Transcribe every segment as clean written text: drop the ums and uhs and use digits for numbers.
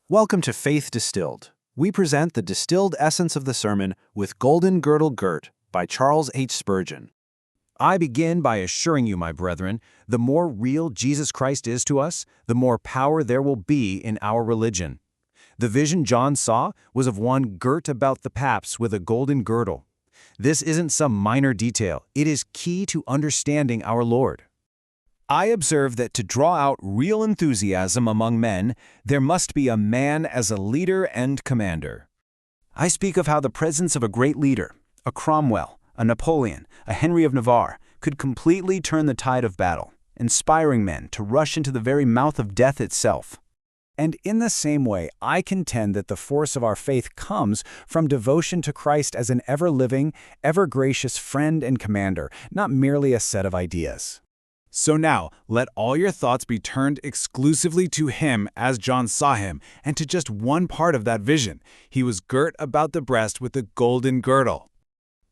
Welcome to Faith Distilled. We present the distilled essence of the sermon with Golden Girdle Girt by Charles H. Spurgeon. I begin by assuring you, my brethren, the more real Jesus Christ is to us, the more power there will be in our religion. The vision John saw was of one girt about the paps with a golden girdle. This isn't some minor detail. It is key to understanding our Lord. I observe that to draw out real enthusiasm among men, there must be a man as a leader and commander. I speak of how the presence of a great leader, a Cromwell, a Napoleon, a Henry of Navarre, could completely turn the tide of battle, inspiring men to rush into the very mouth of death itself. And in the same way, I contend that the force of our faith comes from devotion to Christ as an ever-living, ever-gracious friend and commander, not merely a set of ideas. So now, let all your thoughts be turned exclusively to him as John saw him, and to just one part of that vision. He was girt about the breast with a golden girdle.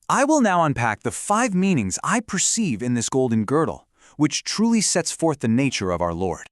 I will now unpack the 5 meanings I perceive in this golden girdle, which truly sets forth the nature of our Lord.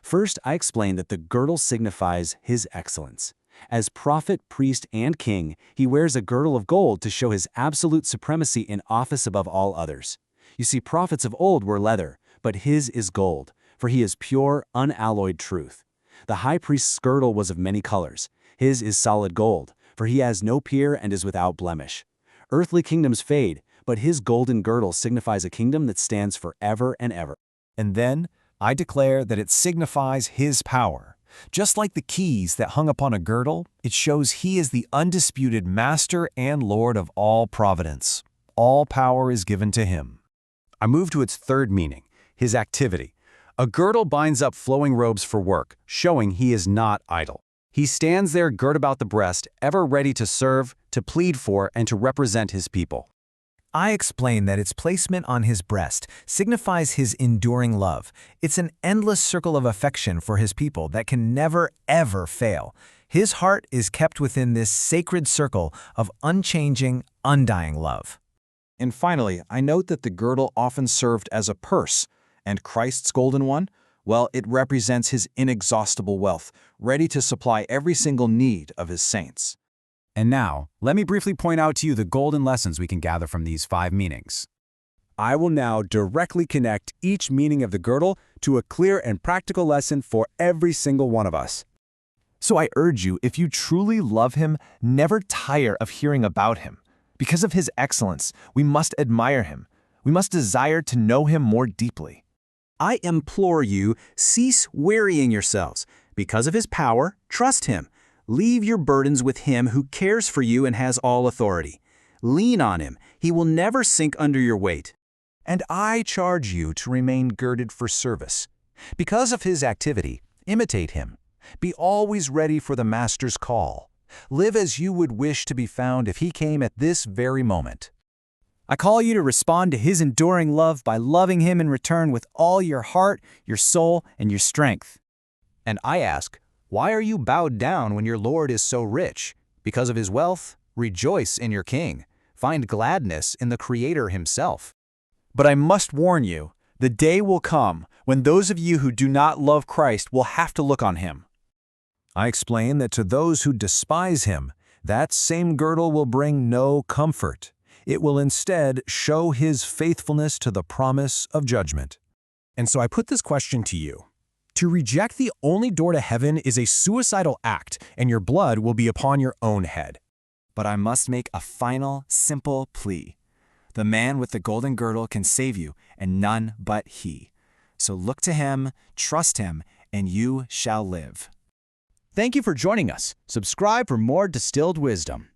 First, I explain that the girdle signifies his excellence. As prophet, priest, and king, he wears a girdle of gold to show his absolute supremacy in office above all others. You see, prophets of old were leather, but his is gold, for he is pure, unalloyed truth. The high priest's girdle was of many colors. His is solid gold, for he has no peer and is without blemish. Earthly kingdoms fade, but his golden girdle signifies a kingdom that stands forever and ever. And then, I declare that it signifies his power. Just like the keys that hung upon a girdle, it shows he is the undisputed master and Lord of all Providence. All power is given to him. I move to its third meaning, his activity. A girdle binds up flowing robes for work, showing he is not idle. He stands there girt about the breast, ever ready to serve, to plead for, and to represent his people. I explain that its placement on his breast signifies his enduring love. It's an endless circle of affection for his people that can never, ever fail. His heart is kept within this sacred circle of unchanging, undying love. And finally, I note that the girdle often served as a purse, and Christ's golden one, well, it represents his inexhaustible wealth, ready to supply every single need of his saints. And now, let me briefly point out to you the golden lessons we can gather from these 5 meanings. I will now directly connect each meaning of the girdle to a clear and practical lesson for every single one of us. So I urge you, if you truly love him, never tire of hearing about him. Because of his excellence, we must admire him. We must desire to know him more deeply. I implore you, cease wearying yourselves. Because of his power, trust him. Leave your burdens with him who cares for you and has all authority. Lean on him. He will never sink under your weight. And I charge you to remain girded for service. Because of his activity, imitate him. Be always ready for the Master's call. Live as you would wish to be found if he came at this very moment. I call you to respond to his enduring love by loving him in return with all your heart, your soul, and your strength. And I ask, why are you bowed down when your Lord is so rich? Because of his wealth, rejoice in your King. Find gladness in the Creator himself. But I must warn you, the day will come when those of you who do not love Christ will have to look on him. I explain that to those who despise him, that same girdle will bring no comfort. It will instead show his faithfulness to the promise of judgment. And so I put this question to you. To reject the only door to heaven is a suicidal act, and your blood will be upon your own head. But I must make a final, simple plea. The man with the golden girdle can save you, and none but he. So look to him, trust him, and you shall live. Thank you for joining us. Subscribe for more distilled wisdom.